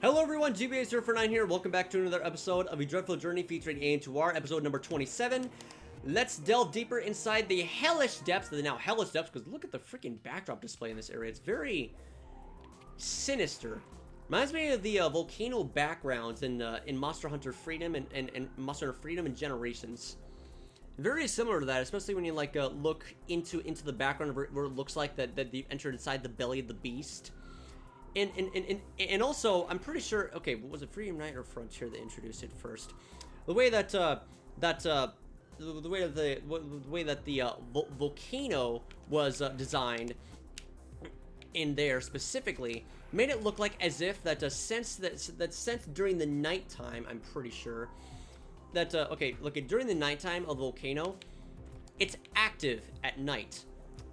Hello everyone, GBA049 here. Welcome back to another episode of A Dreadful Journey featuring AM2R, episode number 27. Let's delve deeper inside the hellish depths, the now hellish depths, because look at the freaking backdrop display in this area. It's very sinister. Reminds me of the volcano backgrounds in Monster Hunter Freedom and Monster Hunter Freedom and Generations. Very similar to that, especially when you like look into the background where it looks like that you entered inside the belly of the beast. And also, I'm pretty sure. Okay, was it Freedom Night or Frontier that introduced it first? The way that the way that the volcano was designed in there specifically made it look like as if that sense during the nighttime. I'm pretty sure that okay, look at during the nighttime of the volcano, it's active at night,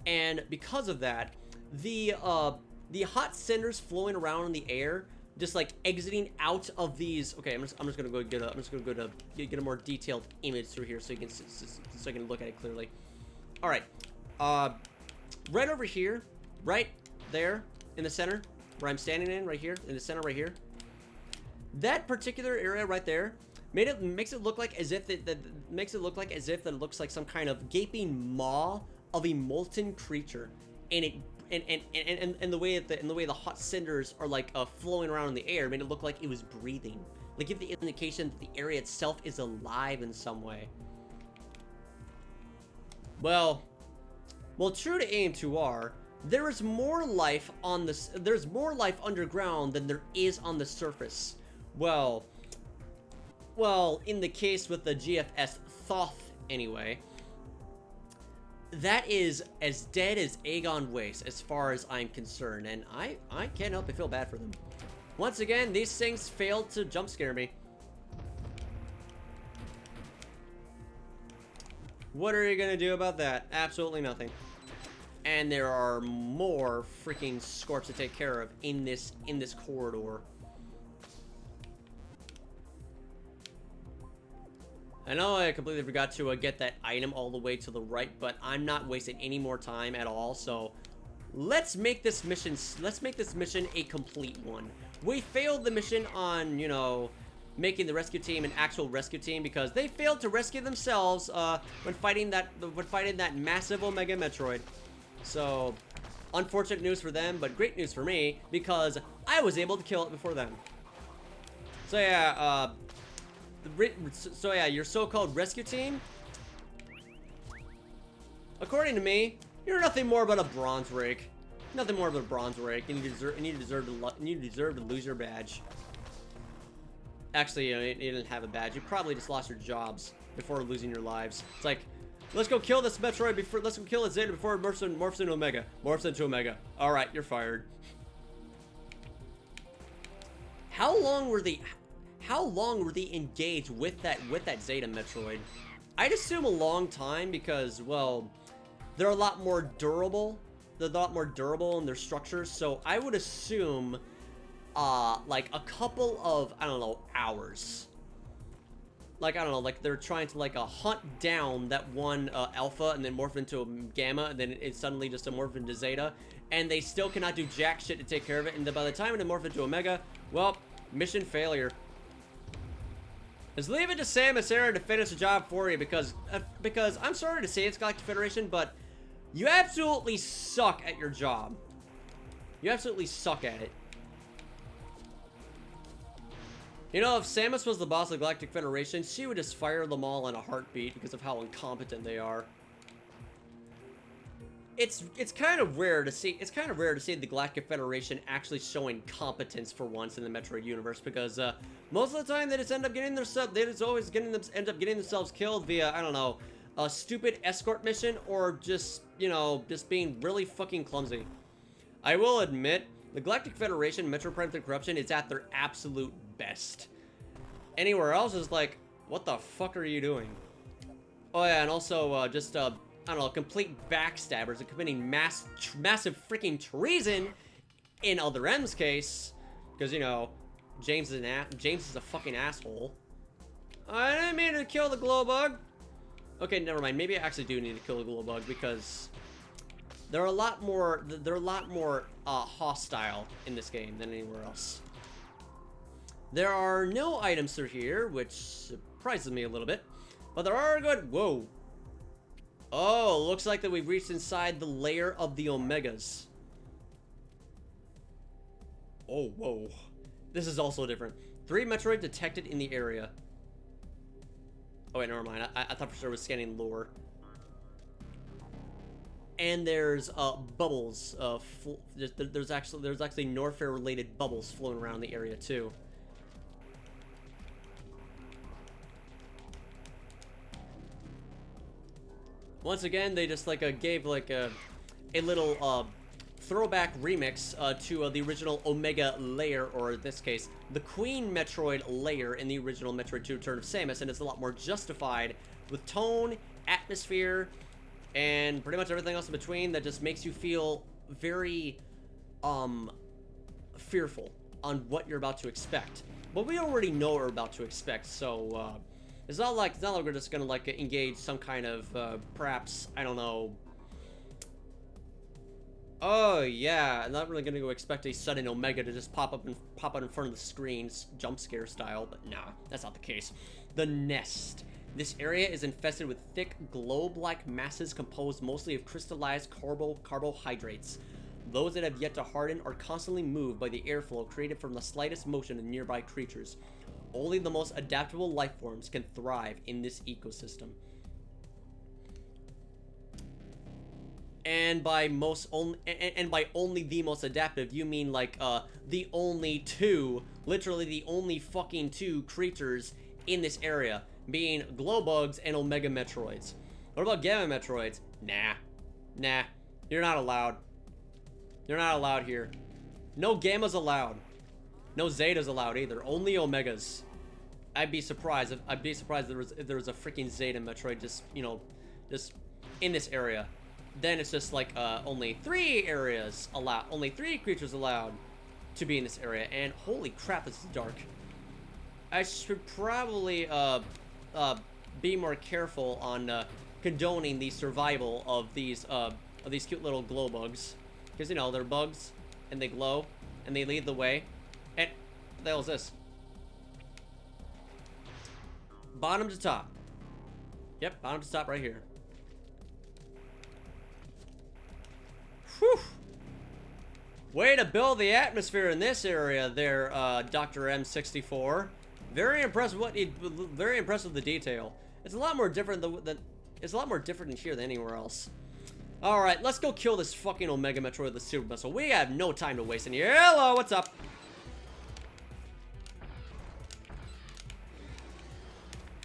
and because of that, the hot cinders flowing around in the air, just like exiting out of these. Okay, I'm just gonna go get a more detailed image through here so you can so I can look at it clearly. All right, right over here, right there in the center where I'm standing in, right here in the center, right here. That particular area right there makes it look like as if it looks like some kind of gaping maw of a molten creature, and it. And the way the hot cinders are like flowing around in the air made it look like it was breathing, like give the indication that the area itself is alive in some way. Well, true to AM2R, there is more life on this. There's more life underground than there is on the surface. Well, in the case with the GFS Thoth, anyway. That is as dead as egg on waste as far as I'm concerned, and I can't help but feel bad for them. Once again, these things failed to jump scare me. What are you gonna do about that? Absolutely nothing. And there are more freaking scorps to take care of in this corridor. I know I completely forgot to get that item all the way to the right, but I'm not wasting any more time at all. So let's make this mission a complete one. We failed the mission on, you know, making the rescue team an actual rescue team because they failed to rescue themselves when fighting that massive Omega Metroid. So unfortunate news for them, but great news for me because I was able to kill it before them. So yeah, your so-called rescue team, according to me, you're nothing more but a bronze rake. Nothing more but a bronze rake, and you deserve to lose your badge. Actually, you didn't have a badge. You probably just lost your jobs before losing your lives. It's like, let's go kill this Metroid before. Let's go kill it Zeta before it morphs into Omega. Morphs into Omega. All right, you're fired. How long were they engaged with that Zeta Metroid? I'd assume a long time because, well, they're a lot more durable. They're a lot more durable in their structures, so I would assume like a couple of, I don't know, hours. Like, I don't know, like they're trying to like hunt down that one alpha and then morph into a gamma, and then it suddenly just morph into Zeta, and they still cannot do jack shit to take care of it, and then by the time it morph into Omega, well, mission failure. Just leave it to Samus Aran to finish the job for you because I'm sorry to say it's Galactic Federation, but you absolutely suck at your job. You absolutely suck at it. You know, if Samus was the boss of the Galactic Federation, she would just fire them all in a heartbeat because of how incompetent they are. It's kind of rare to see. It's kind of rare to see the Galactic Federation actually showing competence for once in the Metroid universe, because most of the time they just end up getting themselves killed via, I don't know, a stupid escort mission or just, you know, just being really fucking clumsy. I will admit, the Galactic Federation, Metro Prime 3 Corruption, is at their absolute best. Anywhere else is like, what the fuck are you doing? Oh yeah, and also I don't know, complete backstabbers and committing massive freaking treason in Other M's case, because, you know, James is a fucking asshole. I didn't mean to kill the glow bug. Okay, never mind. Maybe I actually do need to kill the glow bug because they're a lot more hostile in this game than anywhere else. There are no items through here, which surprises me a little bit. But there are good... Whoa. Oh, looks like that we've reached inside the layer of the Omegas. Oh, whoa. This is also different. 3 Metroid detected in the area. Oh, wait, never mind. I thought for sure it was scanning lore. And there's bubbles. There's actually Norfair related bubbles floating around the area too. Once again, they just like gave like a little throwback remix to the original Omega layer, or in this case, the Queen Metroid layer in the original Metroid 2: Return of Samus, and it's a lot more justified with tone, atmosphere, and pretty much everything else in between that just makes you feel very fearful on what you're about to expect. But we already know what we're about to expect, so it's not like we're just gonna like engage some kind of perhaps, I don't know. Oh yeah, I'm not really gonna go expect a sudden Omega to just pop up in front of the screen, jump scare style, but nah, that's not the case. The Nest. This area is infested with thick, globe-like masses composed mostly of crystallized carbohydrates. Those that have yet to harden are constantly moved by the airflow created from the slightest motion of nearby creatures. Only the most adaptable life forms can thrive in this ecosystem. And by only the most adaptive, you mean like the only two, literally the only fucking 2 creatures in this area, being Glowbugs and Omega Metroids. What about Gamma Metroids? Nah, you're not allowed. You're not allowed here. No Gammas allowed. No Zetas allowed either. Only Omegas. I'd be surprised if there was a freaking Zeta Metroid just, you know, just in this area. Then it's just like only 3 areas allowed, only 3 creatures allowed to be in this area. And holy crap, this is dark. I should probably be more careful on condoning the survival of these cute little glow bugs, because you know they're bugs and they glow and they lead the way. And what the hell is this? Bottom to top. Yep, bottom to top right here. Whew. Way to build the atmosphere in this area there, Dr. M64. Very impressed with very impressed with the detail. It's a lot more different it's a lot more different in here than anywhere else. All right, let's go kill this fucking Omega Metroid with the Super Missile. We have no time to waste in here. Hello, what's up?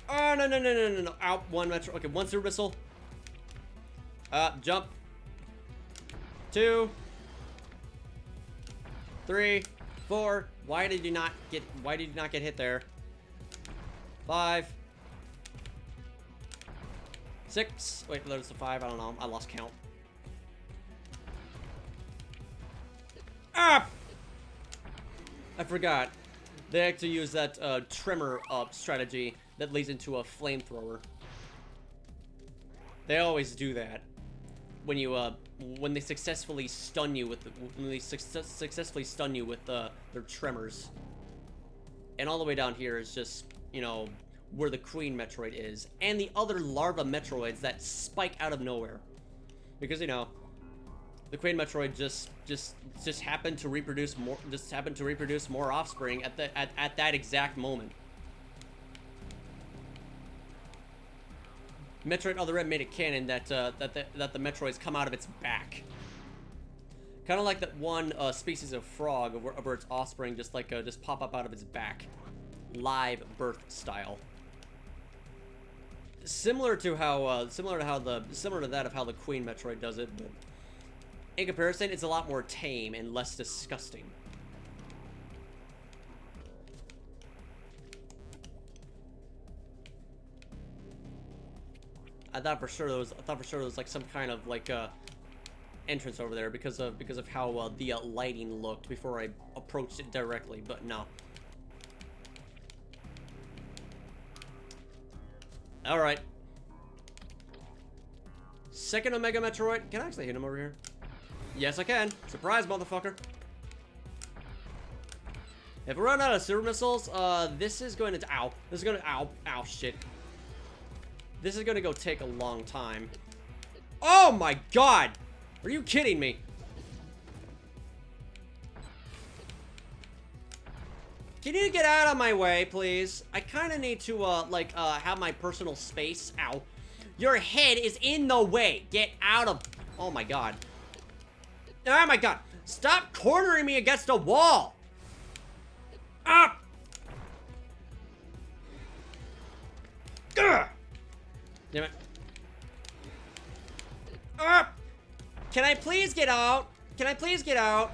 Oh, no. Out, 1 Metro. Okay, 1 Super Missile. Jump. 2. 3. 4. Why did you not get hit there? 5. 6. Wait, there's a 5. I don't know. I lost count. Ah! I forgot. They actually use that tremor strategy that leads into a flamethrower. They always do that when you when they successfully stun you with their tremors. And all the way down here is just, you know, where the Queen Metroid is, and the other larva Metroids that spike out of nowhere, because you know the Queen Metroid just happened to reproduce more offspring at that exact moment. Metroid Other M made it canon that the Metroids come out of its back, kind of like that one species of frog where its offspring just pop up out of its back, live birth style. Similar to that of how the Queen Metroid does it, but in comparison, it's a lot more tame and less disgusting. I thought for sure there was like some kind of like entrance over there because of how the lighting looked before I approached it directly, but no. All right. Second Omega Metroid. Can I actually hit him over here? Yes, I can. Surprise, motherfucker. If we run out of super missiles, this is going to... Ow. This is going to... Ow. Ow, shit. This is going to go take a long time. Oh my god! Are you kidding me? Can you get out of my way, please? I kind of need to, have my personal space. Ow. Your head is in the way. Get out of... Oh my god. Oh my god. Stop cornering me against a wall. Up! Ugh! Damn it. Up! Can I please get out? Can I please get out?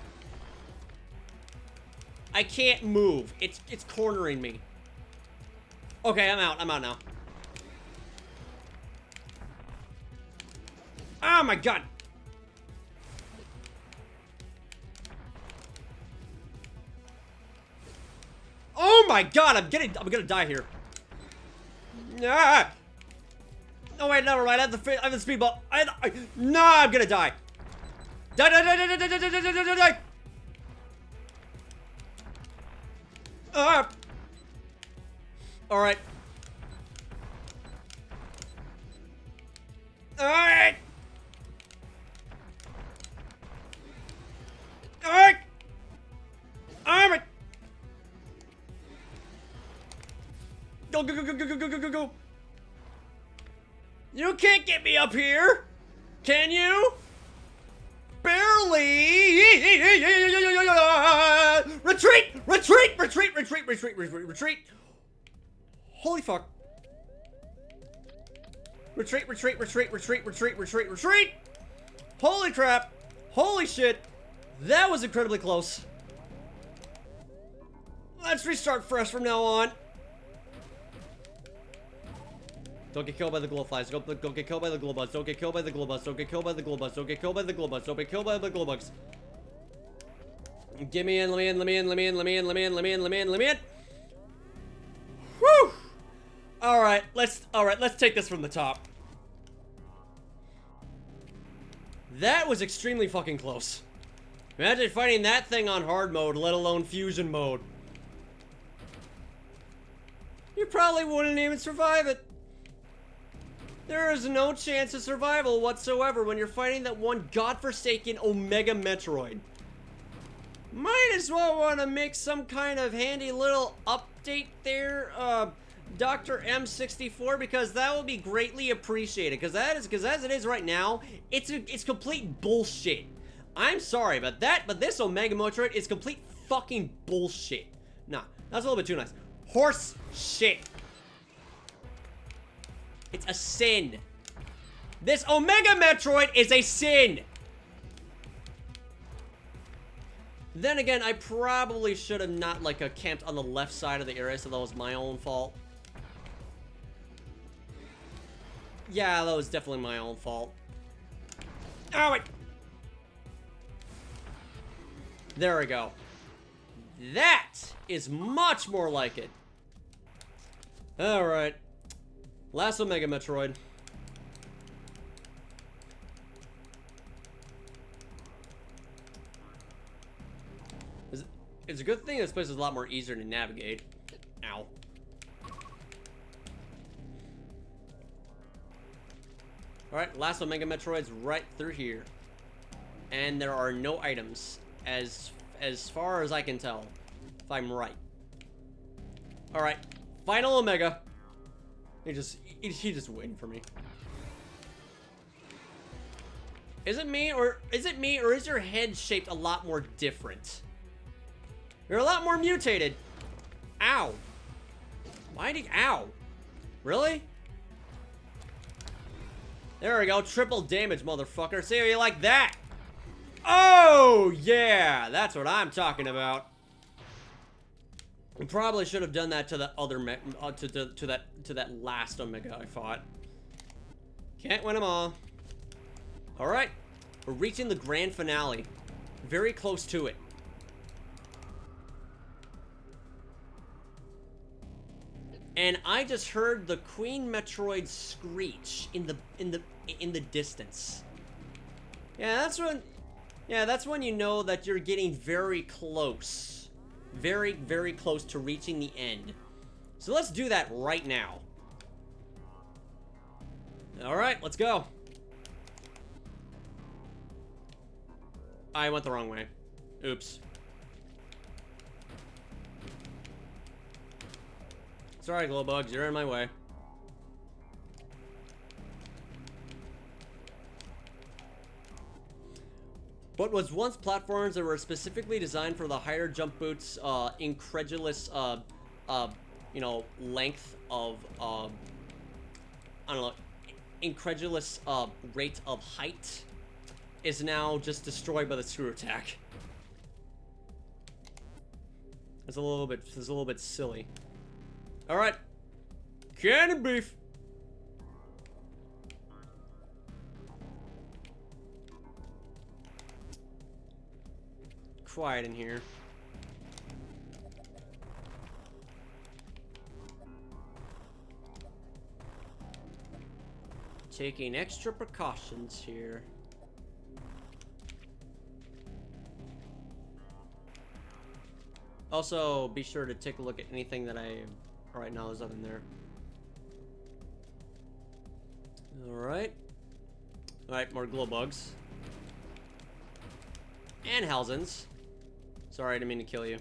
I can't move. It's cornering me. Okay, I'm out. I'm out now. Oh my god. Oh my god, I'm gonna die here. Ah! Oh wait, never mind. I have the speed ball. No, I'm gonna die. Die, die, die, die, die, die, die, die, die, die. All right. All right. All right. All right. Go, go, go, go, go, go, go, go, go. You can't get me up here. Can you? Barely. Retreat! Retreat! Retreat! Retreat! Retreat! Retreat! Retreat! Holy fuck! Retreat! Retreat! Retreat! Retreat! Retreat! Retreat! Retreat! Holy crap! Holy shit! That was incredibly close. Let's restart fresh from now on. Don't get killed by the glow flies. Don't get killed by the glow bugs. Don't get killed by the glow bugs. Don't get killed by the glow bugs. Don't get killed by the glow bugs. Don't get killed by the glow bugs. Get me in, let me in, let me in, let me in, let me in, let me in, let me in, let me in, let me in. Whew! Alright, let's take this from the top. That was extremely fucking close. Imagine fighting that thing on hard mode, let alone fusion mode. You probably wouldn't even survive it. There is no chance of survival whatsoever when you're fighting that one godforsaken Omega Metroid. Might as well want to make some kind of handy little update there, Dr. M64, because that will be greatly appreciated. Because as it is right now, it's complete bullshit. I'm sorry, but this Omega Metroid is complete fucking bullshit. Nah, that's a little bit too nice. Horse shit. It's a sin. This Omega Metroid is a sin. Then again, I probably should have not, camped on the left side of the area, so that was my own fault. Yeah, that was definitely my own fault. Oh, wait. There we go. That is much more like it. Alright. Last Omega Metroid. It's a good thing this place is a lot more easier to navigate. Ow. Alright, last Omega Metroid's right through here. And there are no items, as far as I can tell, if I'm right. Alright, final Omega. He's just waiting for me. Is it me, or is your head shaped a lot more different? You're a lot more mutated. Ow. Why did... Ow. Really? There we go. Triple damage, motherfucker. See how you like that? Oh, yeah. That's what I'm talking about. We probably should have done that to the other to that last Omega I fought. Can't win them all. All right. We're reaching the grand finale. Very close to it. And I just heard the Queen Metroid screech in the distance. Yeah, that's when you know that you're getting very close very, very close to reaching the end. So let's do that right now. Alright, let's go. I went the wrong way. Oops. Sorry, glow bugs, you're in my way. What was once platforms that were specifically designed for the higher jump boots, incredulous, you know, length of, I don't know, incredulous, rate of height, is now just destroyed by the screw attack. It's a little bit silly. All right, cannon beef. Quiet in here. Taking extra precautions here. Also, be sure to take a look at anything that I... Alright, now there's nothing there. Alright. Alright, more glow bugs. And Halzens. Sorry, I didn't mean to kill you.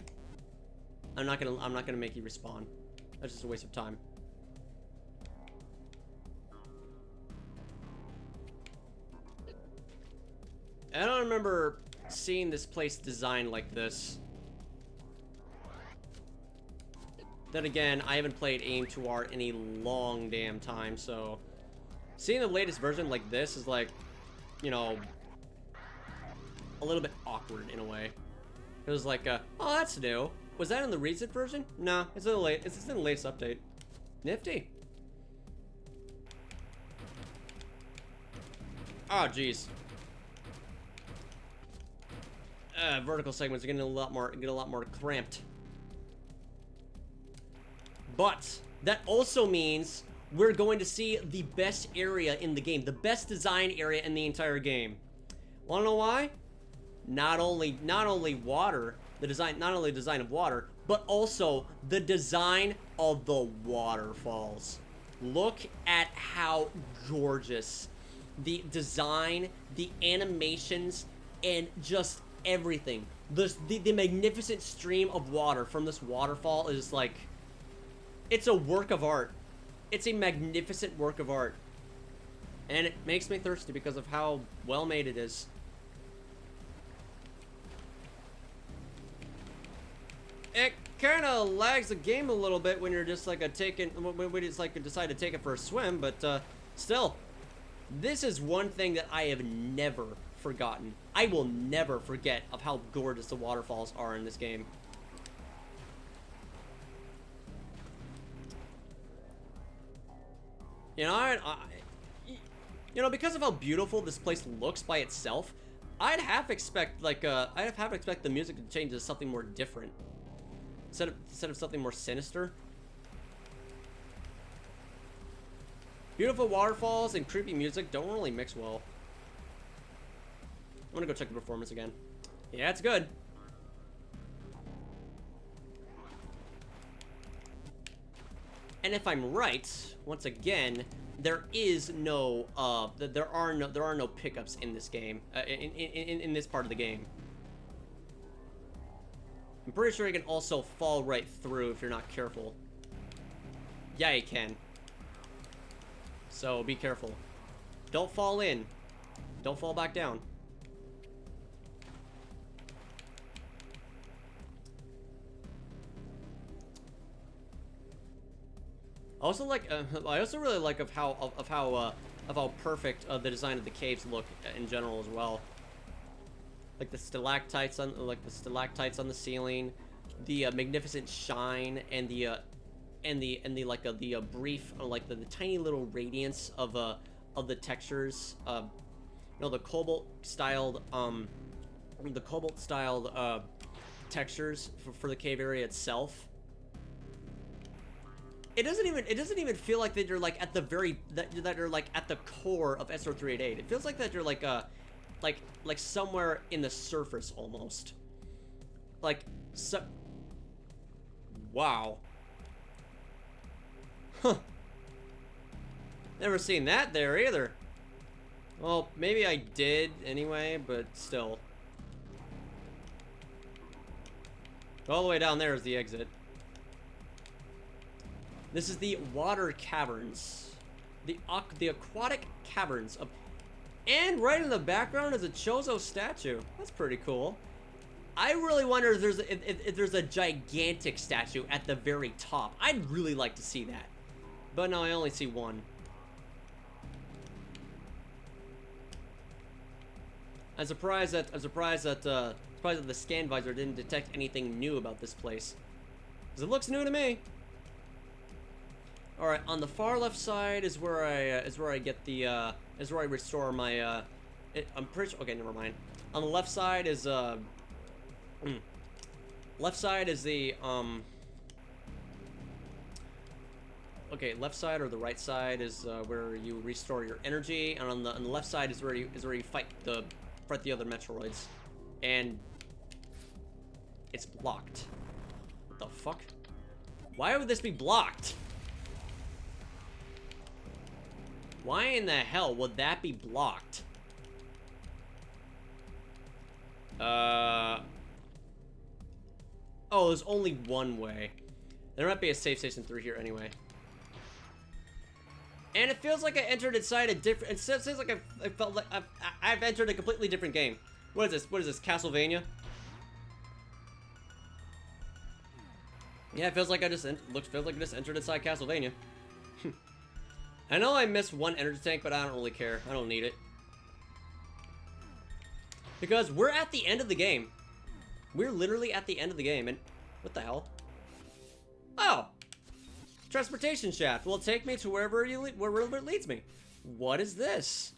I'm not gonna make you respawn. That's just a waste of time. I don't remember seeing this place designed like this. Then again, I haven't played AM2R in a long damn time, so seeing the latest version like this is like, you know, a little bit awkward in a way. It was like, oh, that's new. Was that in the recent version? No, it's in the latest update. Nifty. Oh, jeez. Vertical segments are getting a lot more cramped. But that also means we're going to see the best area in the game, the best design area in the entire game. Wanna know why? Not only water, not only the design of water, but also the design of the waterfalls. Look at how gorgeous the design, the animations, and just everything. The magnificent stream of water from this waterfall is like, it's a work of art. It's a magnificent work of art. And it makes me thirsty because of how well made it is. It kind of lags the game a little bit when you're just like when we just like decide to take it for a swim, but still, this is one thing that I have never forgotten. I will never forget of how gorgeous the waterfalls are in this game. You know, you know, because of how beautiful this place looks by itself, I'd half expect the music to change to something more different. Instead of something more sinister. Beautiful waterfalls and creepy music don't really mix well. I'm gonna go check the performance again. Yeah, it's good. And if I'm right, once again, there is no there are no pickups in this game, in this part of the game. I'm pretty sure you can also fall right through if you're not careful. Yeah, you can. So be careful. Don't fall in. Don't fall back down. I also really like of how perfect the design of the caves look in general as well. Like the stalactites on the ceiling, the magnificent shine, and the brief the tiny little radiance of the textures. You know, the cobalt styled textures for the cave area itself. It doesn't even feel like that you're like at the that you're like at the core of SR388. It feels like that you're like somewhere in the surface almost. Like wow. Huh. Never seen that there either. Well, maybe I did anyway, but still. All the way down there is the exit. This is the water caverns. The aquatic caverns of... And right in the background is a Chozo statue. That's pretty cool. I really wonder if there's a gigantic statue at the very top. I'd really like to see that. But no, I only see one. I'm surprised that the scan visor didn't detect anything new about this place, because it looks new to me. All right, on the far left side is where I get the is where I restore my I'm pretty sure, okay, never mind. On the left side is left side is the okay, left side or the right side is where you restore your energy, and on the left side is where you fight the other Metroids, and it's blocked. What the fuck? Why would this be blocked? Why in the hell would that be blocked? Oh, there's only one way. There might be a save station through here anyway. And it feels like I entered inside a different... It seems like I felt like I've entered a completely different game. What is this? What is this? Castlevania? Yeah, it feels like I just entered inside Castlevania. I know I missed one energy tank, but I don't really care. I don't need it. Because we're at the end of the game. We're literally at the end of the game, and... What the hell? Oh! Transportation shaft. Will take me to wherever it leads me. What is this?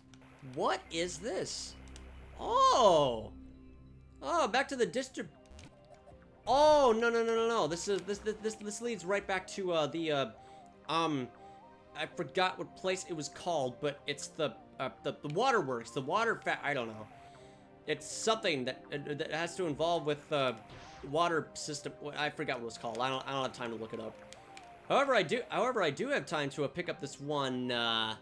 What is this? Oh! Oh, back to the district. Oh, no. This leads right back to I forgot what place it was called, but it's the waterworks, the I don't know. It's something that has to involve with water system. I forgot what it was called. I don't have time to look it up. However, I do have time to pick up this one item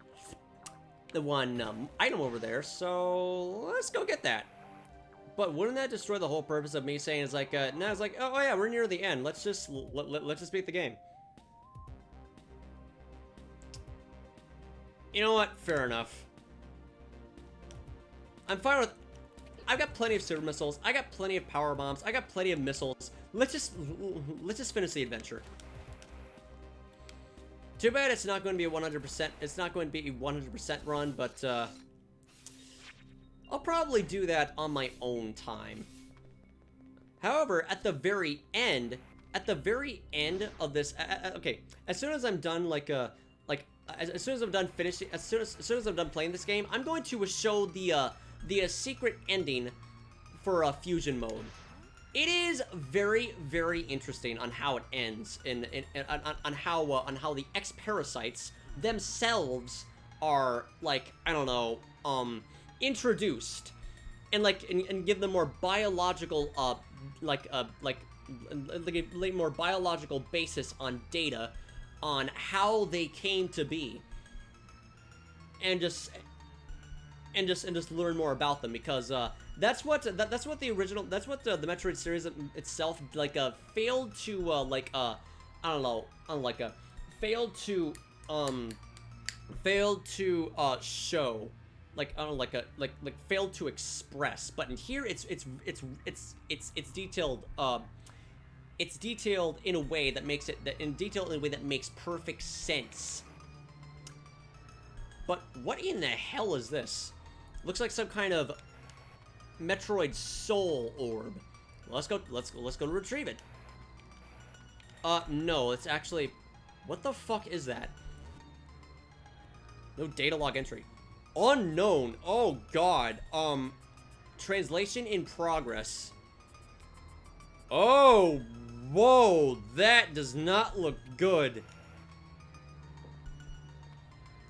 over there. So let's go get that. But wouldn't that destroy the whole purpose of me saying it's like no, it's like, oh yeah, we're near the end. Let's just beat the game. You know what? Fair enough. I'm fine with... I've got plenty of super missiles. I got plenty of power bombs. I got plenty of missiles. Let's just finish the adventure. Too bad it's not going to be a 100%. It's not going to be a 100% run, but I'll probably do that on my own time. However, at the very end of this, okay, as soon as I'm done, as soon as I'm done finishing, as soon as I'm done playing this game, I'm going to show the secret ending for fusion mode. It is very, very interesting on how it ends, on how the X-Parasites themselves are, like, I don't know, introduced, and give them more biological, more biological basis on data on how they came to be, and just learn more about them, because that's what the Metroid series itself failed to show, failed to express. But in here it's detailed. It's detailed in a way that makes perfect sense. But what in the hell is this? Looks like some kind of Metroid soul orb. Let's go retrieve it. No, it's actually... What the fuck is that? No data log entry. Unknown. Oh god. Translation in progress. Oh, whoa, that does not look good.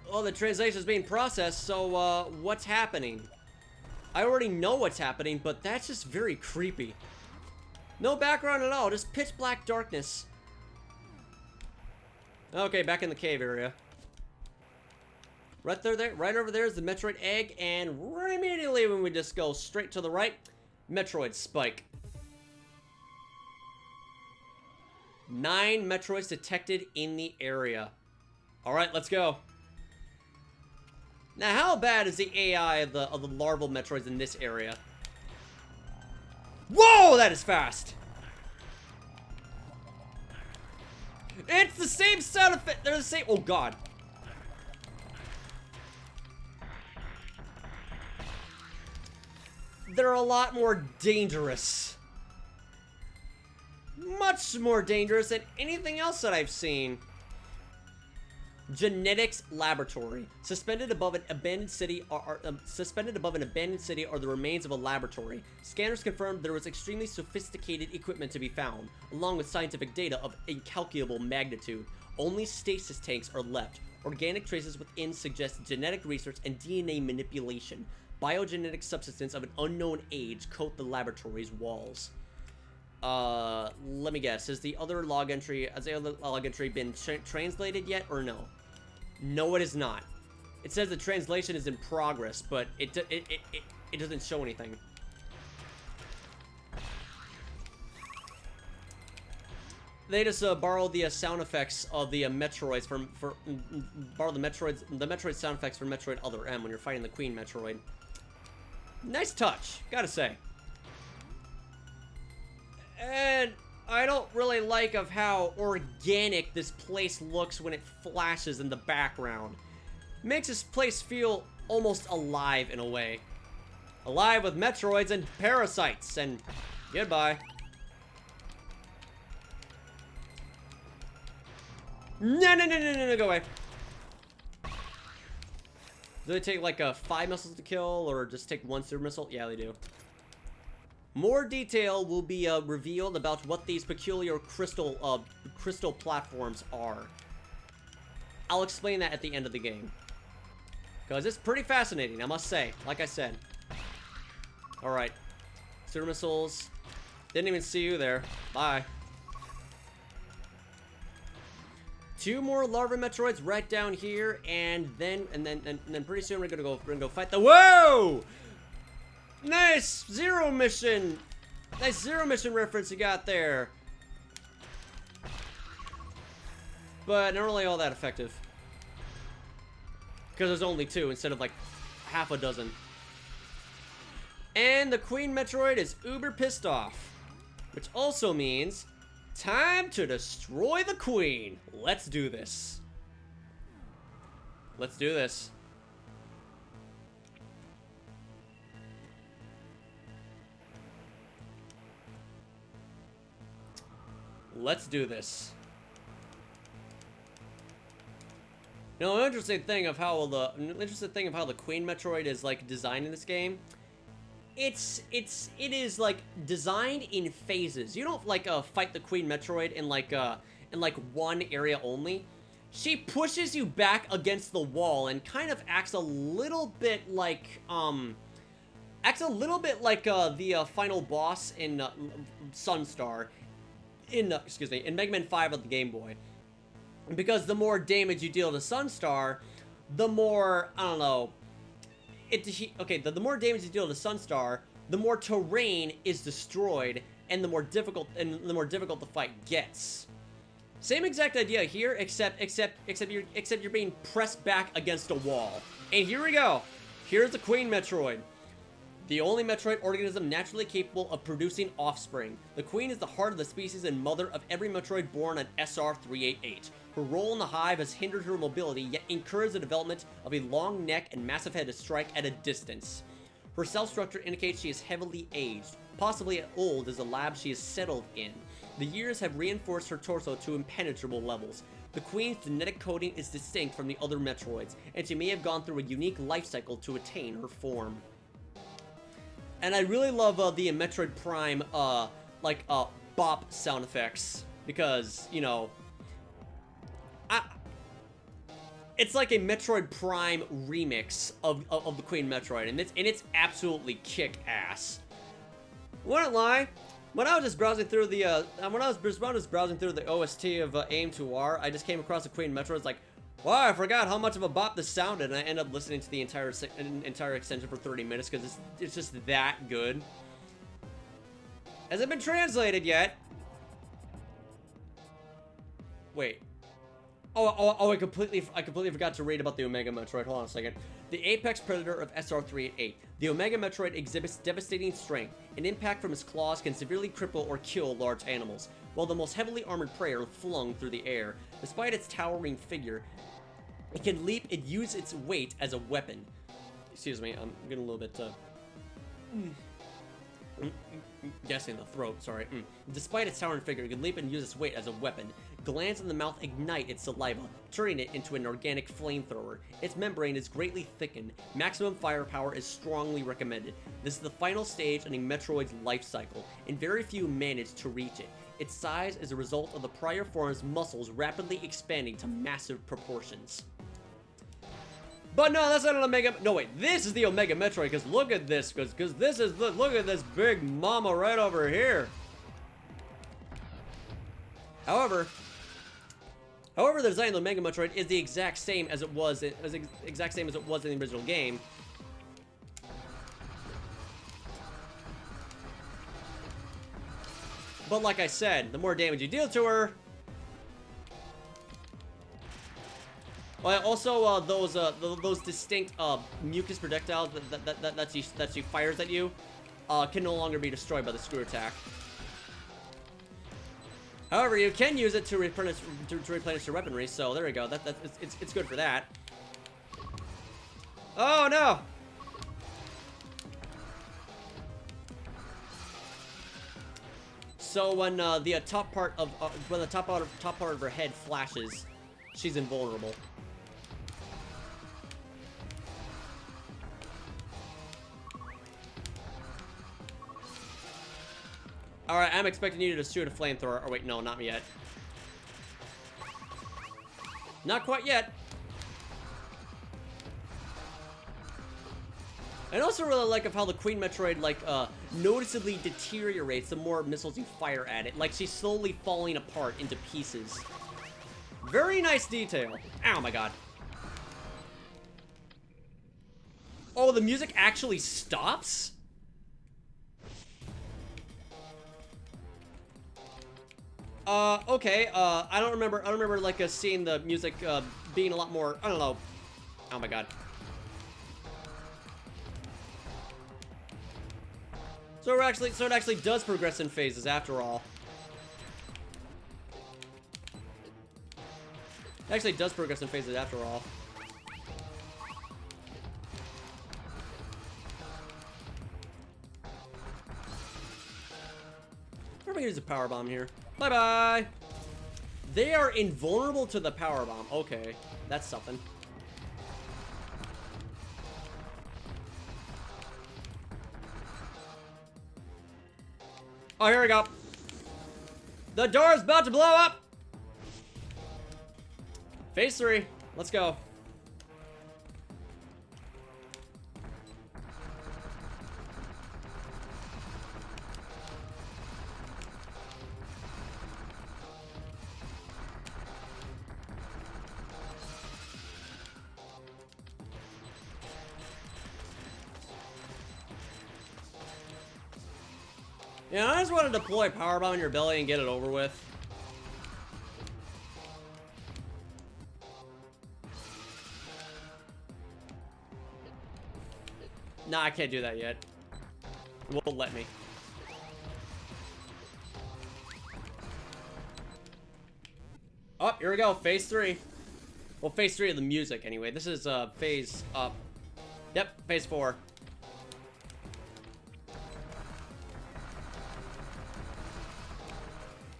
Oh, the translation is being processed, so, what's happening? I already know what's happening, but that's just very creepy. No background at all, just pitch black darkness. Okay, back in the cave area. Right there, right over there is the Metroid Egg, and right immediately when we just go straight to the right, Metroid Spike. 9 Metroids detected in the area. Alright, let's go. Now, how bad is the AI of the larval Metroids in this area? Whoa, that is fast! It's the same sound effect. They're the same. Oh, God. They're a lot more dangerous. Much more dangerous than anything else that I've seen. Genetics laboratory. Suspended above an abandoned city are the remains of a laboratory. Scanners confirmed there was extremely sophisticated equipment to be found, along with scientific data of incalculable magnitude. Only stasis tanks are left. Organic traces within suggest genetic research and DNA manipulation. Biogenetic substances of an unknown age coat the laboratory's walls. Let me guess. Has the other log entry been translated yet, or no? No, it is not. It says the translation is in progress, but it doesn't show anything. They just borrowed the sound effects of the Metroids borrow the Metroid sound effects from Metroid Other M when you're fighting the Queen Metroid. Nice touch, gotta say. And I don't really like of how organic this place looks when it flashes in the background. Makes this place feel almost alive in a way. Alive with Metroids and parasites, and goodbye. No, go away. Do they take like 5 missiles to kill, or just take 1 super missile? Yeah, they do. More detail will be revealed about what these peculiar crystal platforms are. I'll explain that at the end of the game, because it's pretty fascinating, I must say. Like I said. All right, super missiles. Didn't even see you there. Bye. 2 more larva Metroids right down here, and then pretty soon we're gonna go fight the— Whoa! Nice Zero Mission! Nice Zero Mission reference you got there. But not really all that effective, because there's only 2 instead of like half a dozen. And the Queen Metroid is uber pissed off, which also means time to destroy the Queen. Let's do this. Let's do this. Let's do this. You know, an interesting thing of how the Queen Metroid is like designed in this game. It is like designed in phases. You don't like fight the Queen Metroid in like one area only. She pushes you back against the wall and kind of acts a little bit like the final boss in Sunstar in Mega Man 5 of the Game Boy. Because the more damage you deal to Sunstar, the more, I don't know, the more damage you deal to Sunstar, the more terrain is destroyed, and the more difficult the fight gets. Same exact idea here, except you're being pressed back against a wall. And here we go. Here's the Queen Metroid, the only Metroid organism naturally capable of producing offspring. The Queen is the heart of the species and mother of every Metroid born on SR-388. Her role in the hive has hindered her mobility, yet encouraged the development of a long neck and massive head to strike at a distance. Her cell structure indicates she is heavily aged, possibly as old as the lab she is settled in. The years have reinforced her torso to impenetrable levels. The Queen's genetic coding is distinct from the other Metroids, and she may have gone through a unique life cycle to attain her form. And I really love the Metroid Prime, bop sound effects, because, you know, it's like a Metroid Prime remix of the Queen Metroid, and it's absolutely kick-ass. Wouldn't lie, When I was just browsing through the OST of AM2R, I just came across the Queen Metro. It's like, wow, I forgot how much of a bop this sounded, and I ended up listening to the entire extension for 30 minutes because it's just that good. Has it been translated yet? Wait. Oh, I completely forgot to read about the Omega Metroid. Hold on a second. The apex predator of SR388. The Omega Metroid exhibits devastating strength. An impact from its claws can severely cripple or kill large animals, while the most heavily armored prey are flung through the air. Despite its towering figure, it can leap and use its weight as a weapon. Excuse me, I'm getting a little bit, guessing the throat, sorry. Despite its towering figure, it can leap and use its weight as a weapon. Glands in the mouth ignite its saliva, turning it into an organic flamethrower. Its membrane is greatly thickened. Maximum firepower is strongly recommended. This is the final stage in a Metroid's life cycle, and very few manage to reach it. Its size is a result of the prior form's muscles rapidly expanding to massive proportions. But no, that's not an Omega. No, wait, this is the Omega Metroid, because look at this, because this is look at this big mama right over here. However, the design of the Omega Metroid is the exact same as it was in the original game. But like I said, the more damage you deal to her. Well, also those distinct mucus projectiles that she fires at you can no longer be destroyed by the screw attack. However, you can use it to replenish your weaponry, so there we go. It's good for that. Oh no! So when the top part of her head flashes, she's invulnerable. Alright, I'm expecting you to shoot a flamethrower. Oh, wait, no, not yet. Not quite yet. I also really like how the Queen Metroid, like, noticeably deteriorates the more missiles you fire at it. Like, she's slowly falling apart into pieces. Very nice detail. Oh, my God. Oh, the music actually stops? Okay, I don't remember, like, seeing the music, being a lot more, I don't know. Oh my God. So it actually does progress in phases after all. It actually does progress in phases after all. I'm gonna use a power bomb here. Bye-bye! They are invulnerable to the power bomb. Okay, that's something. Oh, here we go. The door is about to blow up! Phase 3. Let's go. Yeah, I just want to deploy powerbomb in your belly and get it over with. Nah, I can't do that yet. It won't let me. Oh, here we go. Phase 3. Well, phase 3 of the music, anyway. This is, phase, yep, phase 4.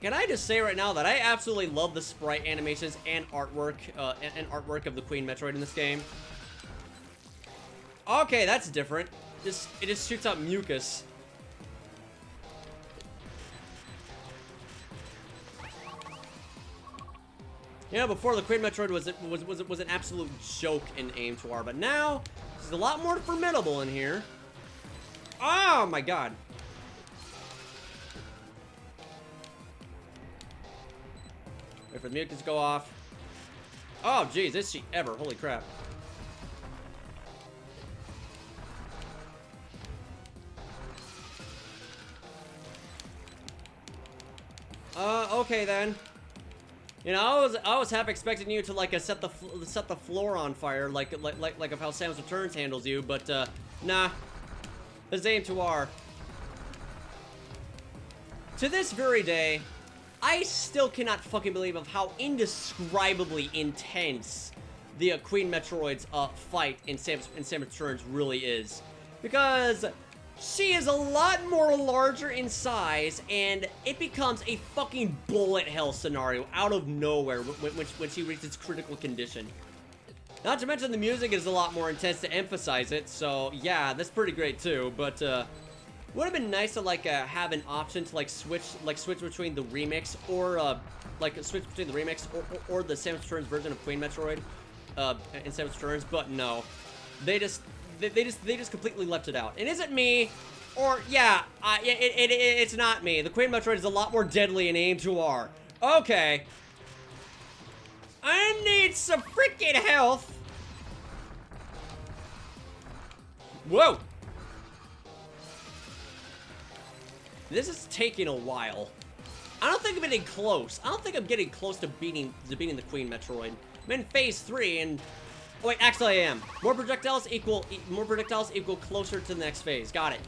Can I just say right now that I absolutely love the sprite animations and artwork of the Queen Metroid in this game. Okay, that's different. It just shoots out mucus. Yeah, before the Queen Metroid was an absolute joke in AM2R, but now it's a lot more formidable in here. Oh my God. Wait for the music to go off. Oh, geez, is she ever? Holy crap. Okay then. You know, I was half expecting you to like set the floor on fire, like of how Samus Returns handles you, but nah. This is AM2R. To this very day, I still cannot fucking believe of how indescribably intense the Queen Metroid's fight in Samus Returns really is, because she is a lot more larger in size, and it becomes a fucking bullet hell scenario out of nowhere when she reaches critical condition. Not to mention the music is a lot more intense to emphasize it, so yeah, that's pretty great too. But would have been nice to like have an option to like switch between the remix or the Samus Returns version of Queen Metroid in Samus Returns, but no, they just completely left it out. And is it me? Or, yeah, it's not me. The Queen Metroid is a lot more deadly in AM2R. Okay. I need some freaking health. Whoa. This is taking a while. I don't think I'm getting close. I don't think I'm getting close to beating the Queen Metroid. I'm in phase 3 and... Oh, wait, actually I am. More projectiles equal closer to the next phase. Got it.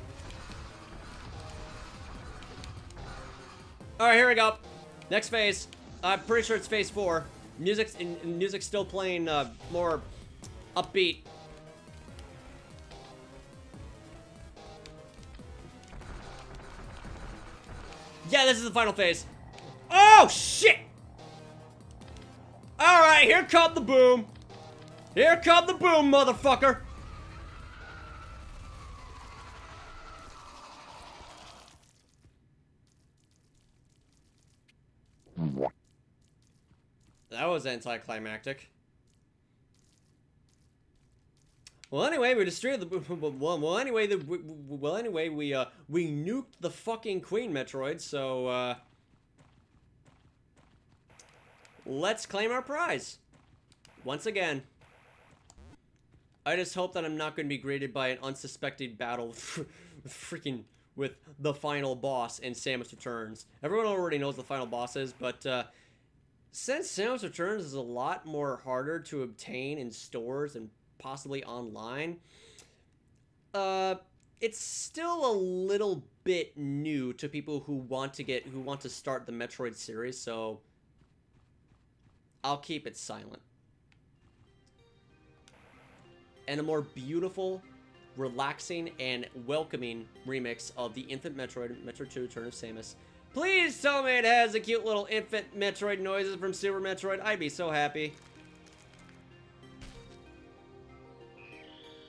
Alright, here we go. Next phase. I'm pretty sure it's phase 4. Music's still playing more upbeat. Yeah, this is the final phase. Oh, shit! Alright, here come the boom. Here come the boom, motherfucker! That was anticlimactic. Well, anyway, we destroyed the. Well, anyway, we nuked the fucking Queen Metroid. So, let's claim our prize once again. I just hope that I'm not going to be greeted by an unsuspected battle with the final boss in Samus Returns. Everyone already knows the final boss is, but since Samus Returns is a lot more harder to obtain in stores and possibly online, it's still a little bit new to people who want to start the Metroid series, so I'll keep it silent. And a more beautiful, relaxing, and welcoming remix of the infant Metroid 2 Return of Samus. Please tell me it has the cute little infant Metroid noises from Super Metroid. I'd be so happy.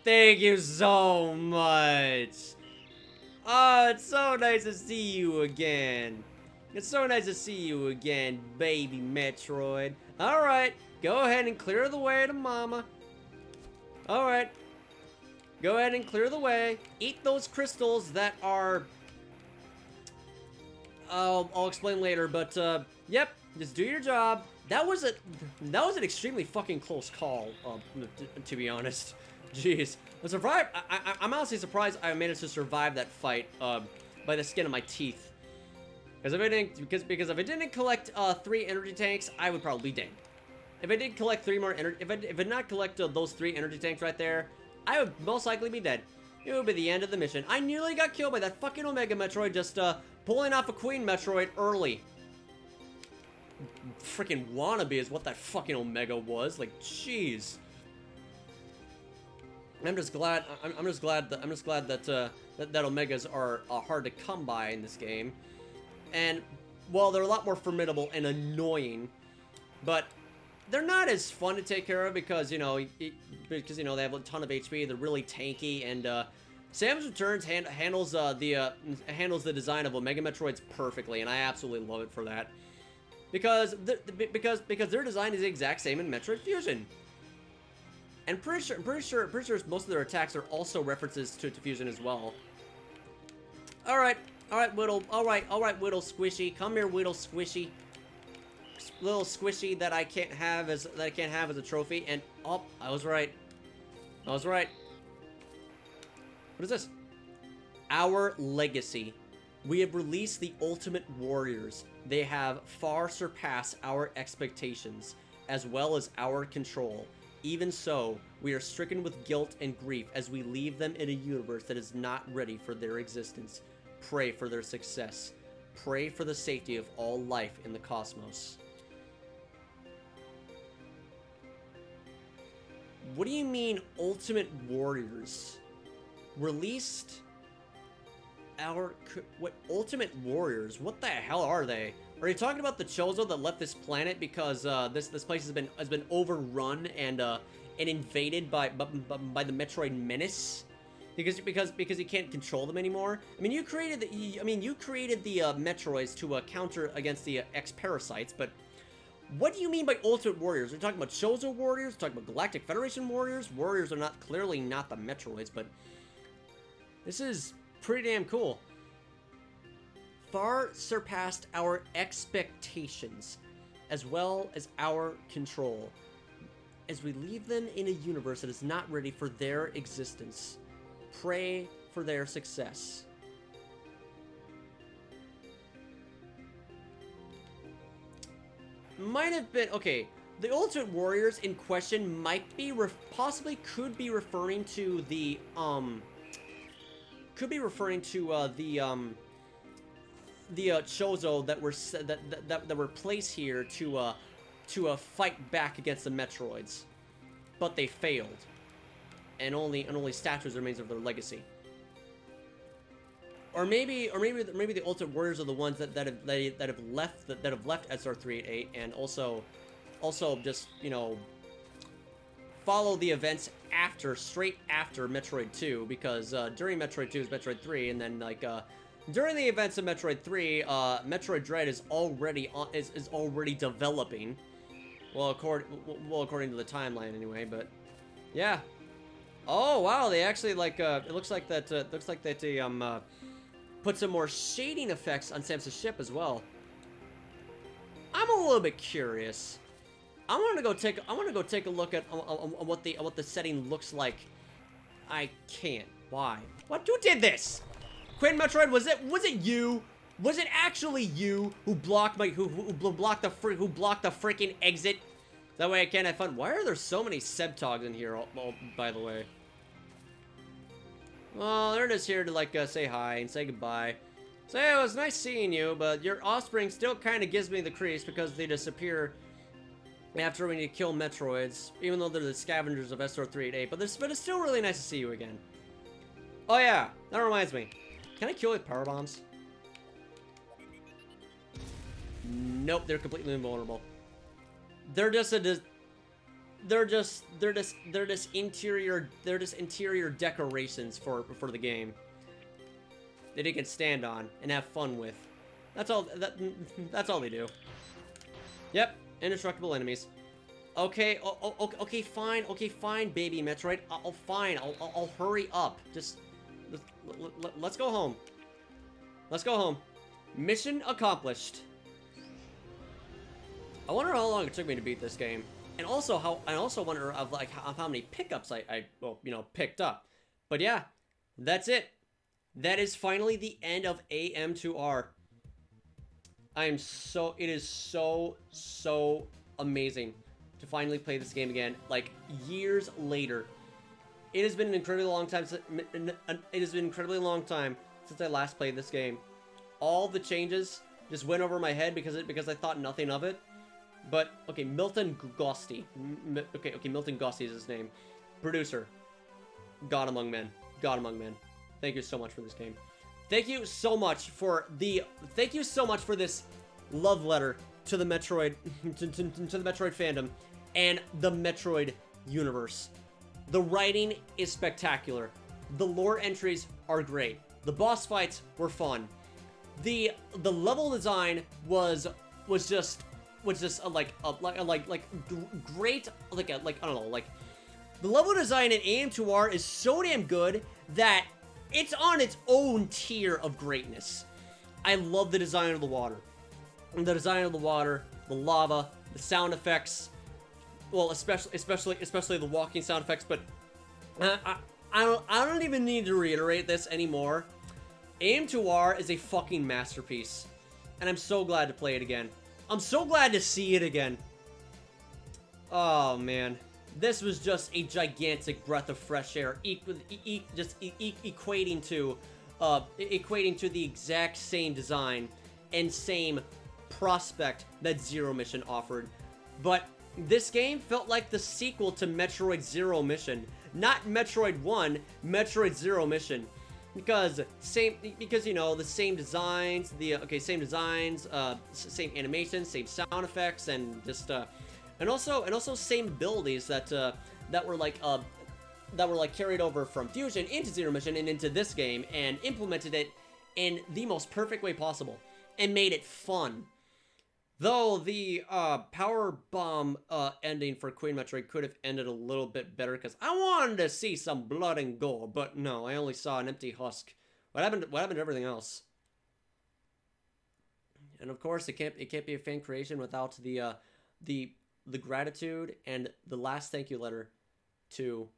Thank you so much. Oh, it's so nice to see you again. It's so nice to see you again, baby Metroid. Alright, go ahead and clear the way to Mama. Alright. Go ahead and clear the way. Eat those crystals that are... I'll explain later, but, yep. Just do your job. That was an extremely fucking close call, to be honest. Jeez. I'm honestly surprised I managed to survive that fight, by the skin of my teeth. Because if I didn't collect, 3 energy tanks, I would probably be dead. If I did collect 3 more energy, if I did not collect those 3 energy tanks right there, I would most likely be dead. It would be the end of the mission. I nearly got killed by that fucking Omega Metroid just, pulling off a Queen Metroid early. Freaking wannabe is what that fucking Omega was. Like, jeez. I'm just glad that Omegas are hard to come by in this game. And well, they're a lot more formidable and annoying, but they're not as fun to take care of because, you know, they have a ton of HP. They're really tanky, and Samus Returns handles the design of Omega Metroids perfectly, and I absolutely love it for that. Because their design is the exact same in Metroid Fusion. And pretty sure most of their attacks are also references to Fusion as well. Alright, Whittle. Alright, Whittle Squishy. Come here, Whittle Squishy. little squishy that I can't have as a trophy. And oh, I was right. I was right. What is this? Our legacy. We have released the Ultimate Warriors. They have far surpassed our expectations, as well as our control. Even so, we are stricken with guilt and grief as we leave them in a universe that is not ready for their existence. Pray for their success. Pray for the safety of all life in the cosmos. What do you mean, Ultimate Warriors? Released our... What? Ultimate Warriors? What the hell are they? Are you talking about the Chozo that left this planet because this place has been overrun and invaded by the Metroid menace? Because you can't control them anymore. I mean, you created the Metroids to counter against the X-Parasites, but what do you mean by Ultimate Warriors? Are you talking about Chozo Warriors? Are you talking about Galactic Federation Warriors? Warriors are clearly not the Metroids, but this is pretty damn cool. Far surpassed our expectations, as well as our control, as we leave them in a universe that is not ready for their existence. Pray for their success. Might have been... Okay, the Ultimate Warriors in question might be... possibly could be referring to the... Could be referring to, the Chozo that were placed here to fight back against the Metroids, but they failed, and only statues remains of their legacy. Or maybe the Ultimate Warriors are the ones that have left SR388 and also just, you know, follow the events straight after Metroid 2, because during Metroid 2 is Metroid 3, and then like during the events of Metroid 3, Metroid Dread is already developing. Well, according to the timeline anyway, but yeah. Oh wow, they actually like it looks like that they put some more shading effects on Samus's ship as well. I'm a little bit curious. I want to go take a look at what the setting looks like. I can't. Why? What? Who did this? Quinn Metroid, was it you? Was it actually you who blocked who blocked the freaking exit? That way I can't have fun. Why are there so many Sebtogs in here? By the way. Well, they're just here to like say hi and say goodbye. Say, it was nice seeing you, but your offspring still kind of gives me the creeps because they disappear after we need to kill Metroids, even though they're the scavengers of SR388. But it's still really nice to see you again. Oh yeah, that reminds me. Can I kill with power bombs? Nope, they're completely invulnerable. They're just interior decorations for the game that you can stand on and have fun with. That's all they do. Yep, indestructible enemies. Okay, okay, fine, baby Metroid. I'll hurry up. Just let's go home. Let's go home. Mission accomplished. I wonder how long it took me to beat this game, and also I also wonder of like how many pickups I picked up. But yeah, that's it. That is finally the end of AM2R. It is so amazing to finally play this game again, like years later. It has been an incredibly long time since I last played this game. All the changes just went over my head because I thought nothing of it. But okay, Milton Gosti. Okay, Milton Gosti is his name. Producer. God among men. God among men. Thank you so much for this game. Thank you so much for this love letter to the Metroid to the Metroid fandom and the Metroid universe. The writing is spectacular. The lore entries are great. The boss fights were fun. The level design was just great, I don't know, like the level design in AM2R is so damn good that it's on its own tier of greatness. I love the design of the water. the design of the water, the lava, the sound effects. Well, especially the walking sound effects. But I don't even need to reiterate this anymore. AM2R is a fucking masterpiece, and I'm so glad to play it again. I'm so glad to see it again. Oh man, this was just a gigantic breath of fresh air, equating to the exact same design and same prospect that Zero Mission offered. But this game felt like the sequel to Metroid Zero Mission, not Metroid 1, Metroid Zero Mission. Because you know, the same designs, same animations, same sound effects, and just and also same abilities that were carried over from Fusion into Zero Mission and into this game, and implemented it in the most perfect way possible and made it fun. Though the power bomb ending for Queen Metroid could have ended a little bit better, because I wanted to see some blood and gore, but no, I only saw an empty husk. What happened to everything else? And of course, it can't be a fan creation without the gratitude and the last thank you letter to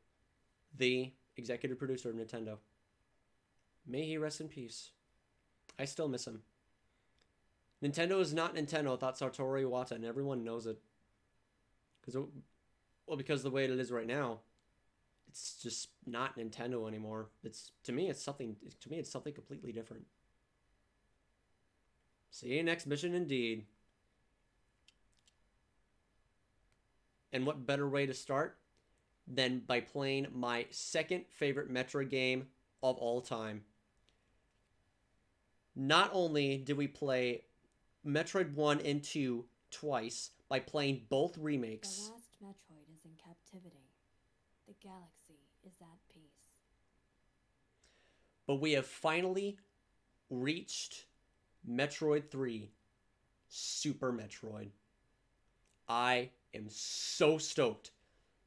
the executive producer of Nintendo. May he rest in peace. I still miss him. Nintendo is not Nintendo without Satoru Iwata, and everyone knows it. Because the way it is right now, it's just not Nintendo anymore. To me it's something completely different. See you next mission indeed. And what better way to start than by playing my second favorite Metroid game of all time. Not only did we play Metroid 1 and 2 twice by playing both remakes. The last Metroid is in captivity. The galaxy is at peace. But we have finally reached Metroid 3, Super Metroid. I am so stoked,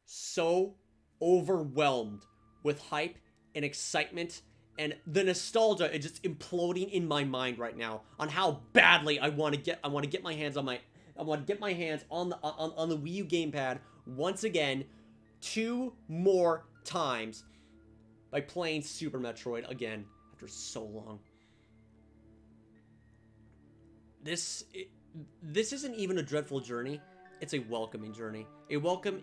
so overwhelmed with hype and excitement. And the nostalgia is just imploding in my mind right now on how badly I want to get my hands on the Wii U gamepad once again 2 more times by playing Super Metroid again after so long. This isn't even a dreadful journey. It's a welcoming journey. A welcoming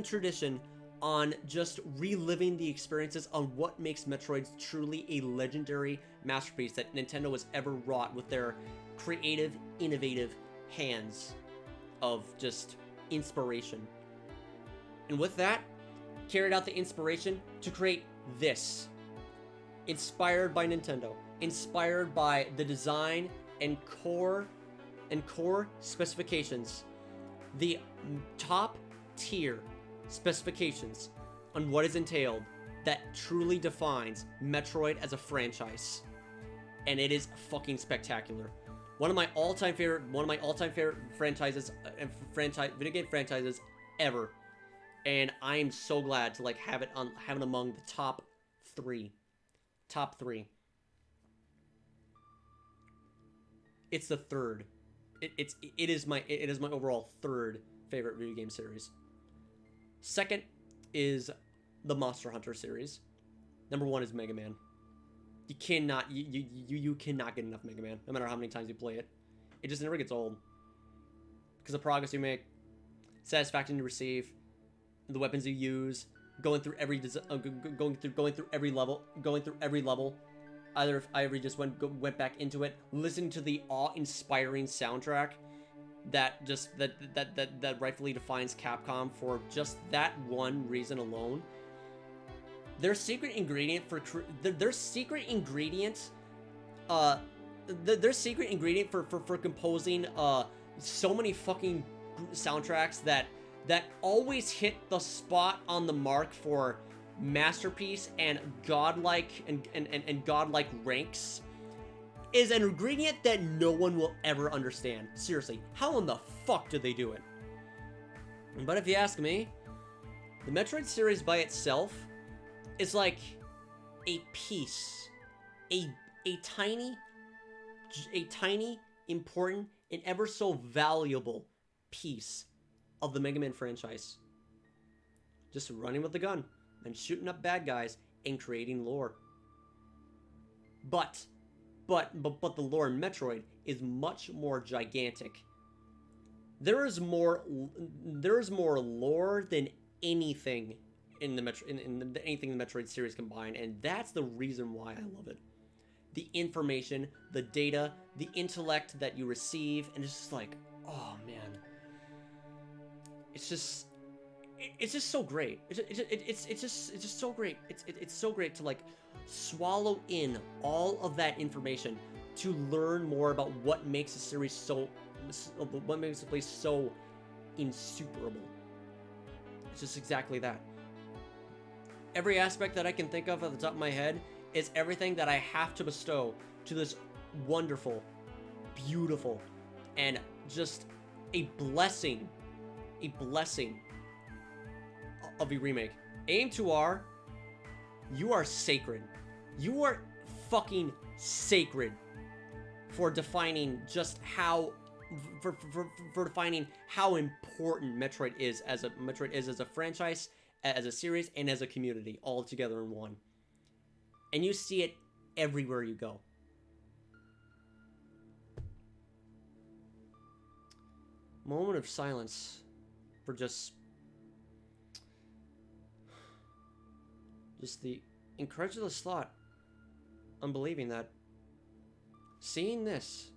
tradition on just reliving the experiences on what makes Metroid truly a legendary masterpiece that Nintendo has ever wrought with their creative, innovative hands of just inspiration. And with that, carried out the inspiration to create this. Inspired by Nintendo. Inspired by the design and core specifications. The top tier specifications on what is entailed that truly defines Metroid as a franchise, and it is fucking spectacular. One of my all-time favorite franchises, video game franchises ever, and I am so glad to have it among the top three. It's the third. It is my overall third favorite video game series. Second is the Monster Hunter series. Number 1 is Mega Man. You cannot get enough Mega Man, no matter how many times you play it. It just never gets old. Because the progress you make, satisfaction you receive, the weapons you use, going through every level. Either if I ever just went back into it, listening to the awe-inspiring soundtrack that rightfully defines Capcom for just that one reason alone. Their secret ingredient for composing so many fucking soundtracks that always hit the spot on the mark for masterpiece and godlike and godlike ranks is an ingredient that no one will ever understand. Seriously, how in the fuck did they do it? But if you ask me, the Metroid series by itself is like a piece, a tiny important and ever so valuable piece of the Mega Man franchise. Just running with the gun and shooting up bad guys and creating lore. But the lore in Metroid is much more gigantic. There is more lore than anything in the anything in the Metroid series combined, and that's the reason why I love it. The information, the data, the intellect that you receive, and it's just like, oh man, it's just so great. It's just so great. It's so great to like swallow in all of that information to learn more about what makes a series what makes a place so insuperable. It's just exactly that. Every aspect that I can think of at the top of my head is everything that I have to bestow to this wonderful, beautiful, and just a blessing of a remake. AM2R, you are sacred. You are fucking sacred for defining just how for defining how important Metroid is as a franchise, as a series, and as a community all together in one. And you see it everywhere you go. Moment of silence for just the incredulous thought, unbelieving that seeing this,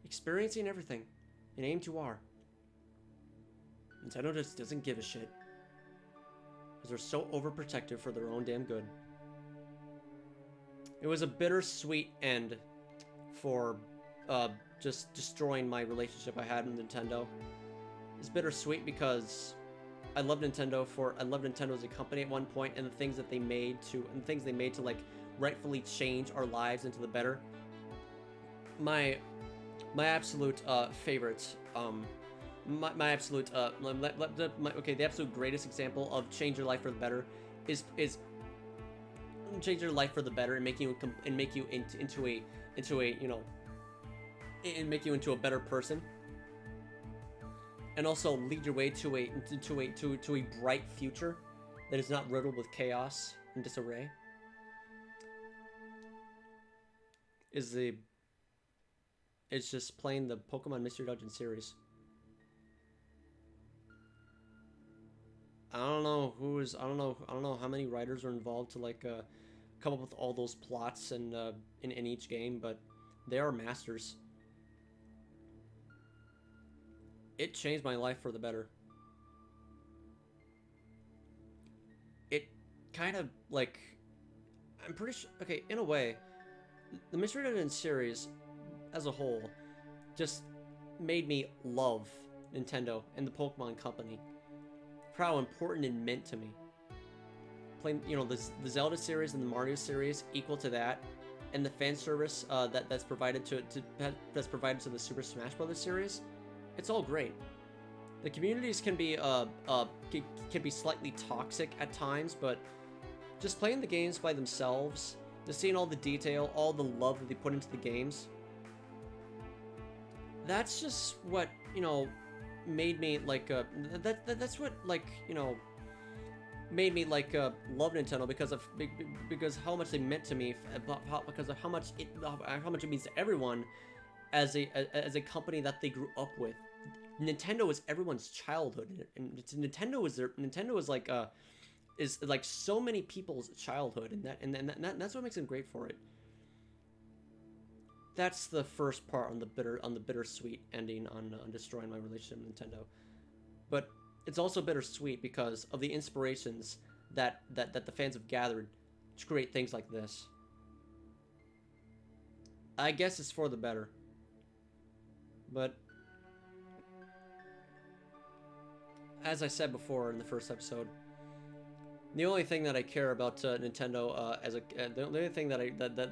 experiencing everything in AM2R, Nintendo just doesn't give a shit because they're so overprotective for their own damn good. It was a bittersweet end for just destroying my relationship I had with Nintendo. It's bittersweet because I love Nintendo as a company at one point, and the things they made to like rightfully change our lives into the better. My absolute favorite, the absolute greatest example of change your life for the better is change your life for the better and make you into a better person, and also lead your way to a bright future that is not riddled with chaos and disarray. It's just playing the Pokemon Mystery Dungeon series. I don't know how many writers are involved to like come up with all those plots and in each game, but they are masters. It changed my life for the better. It kind of like, I'm pretty sure, okay, in a way, the Mystery Dungeon series as a whole just made me love Nintendo and the Pokemon Company for how important it meant to me. Playing, the Zelda series and the Mario series equal to that, and the fan service that's provided to the Super Smash Bros. Series, it's all great. The communities can be slightly toxic at times, but just playing the games by themselves, just seeing all the detail, all the love that they put into the games, that's just what made me like that's what made me like love Nintendo, because how much they meant to me, because of how much it means to everyone as a company that they grew up with. Nintendo is everyone's childhood, and Nintendo is like so many people's childhood, and that's what makes them great for it. That's the first part on the bittersweet ending on destroying my relationship with Nintendo. But it's also bittersweet because of the inspirations that the fans have gathered to create things like this. I guess it's for the better. But as I said before in the first episode, the only thing that I care about Nintendo the only thing that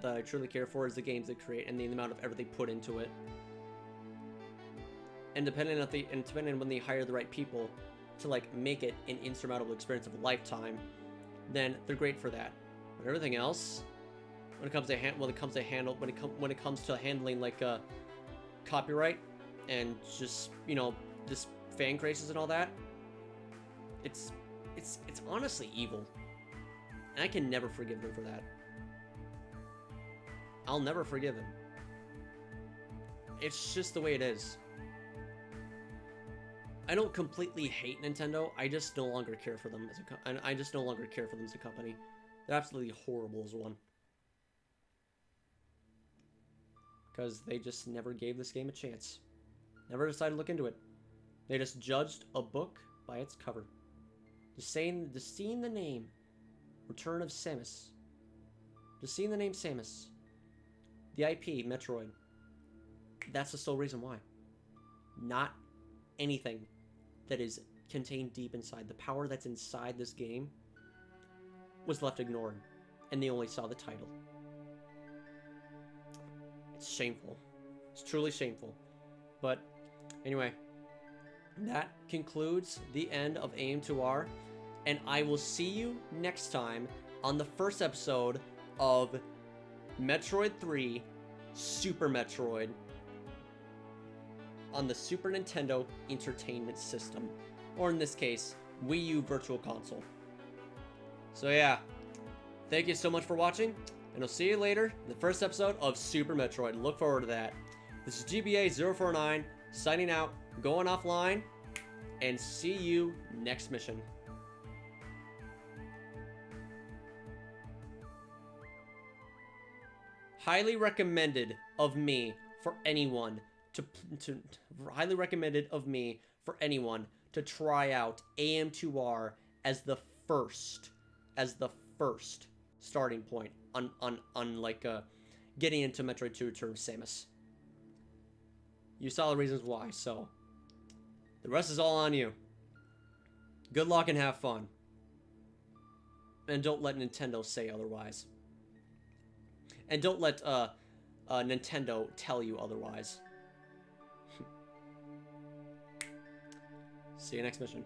I truly care for is the games they create and the amount of effort they put into it. And depending on when they hire the right people to like make it an insurmountable experience of a lifetime, then they're great for that. But everything else, when it comes to handling like copyright and just, you know, just fan crazes and all that, it's honestly evil. And I can never forgive them for that. I'll never forgive them. It's just the way it is. I don't completely hate Nintendo. I just no longer care for them I just no longer care for them as a company. They're absolutely horrible as one. Because they just never gave this game a chance. Never decided to look into it. They just judged a book by its cover. Just seeing the name, Return of Samus. Just seeing the name Samus. The IP, Metroid. That's the sole reason why. Not anything that is contained deep inside. The power that's inside this game was left ignored. And they only saw the title. It's shameful. It's truly shameful. But anyway, that concludes the end of AM2R. And I will see you next time on the first episode of Metroid 3 Super Metroid on the Super Nintendo Entertainment System. Or in this case, Wii U Virtual Console. So yeah, thank you so much for watching, and I'll see you later in the first episode of Super Metroid. Look forward to that. This is GBA049, signing out, going offline, and see you next mission. Highly recommended of me for anyone highly recommended of me for anyone to try out AM2R as the first starting point on like getting into Metroid 2 Return of Samus. You saw the reasons why, so the rest is all on you. Good luck and have fun. And don't let Nintendo say otherwise. And don't let Nintendo tell you otherwise. See you next mission.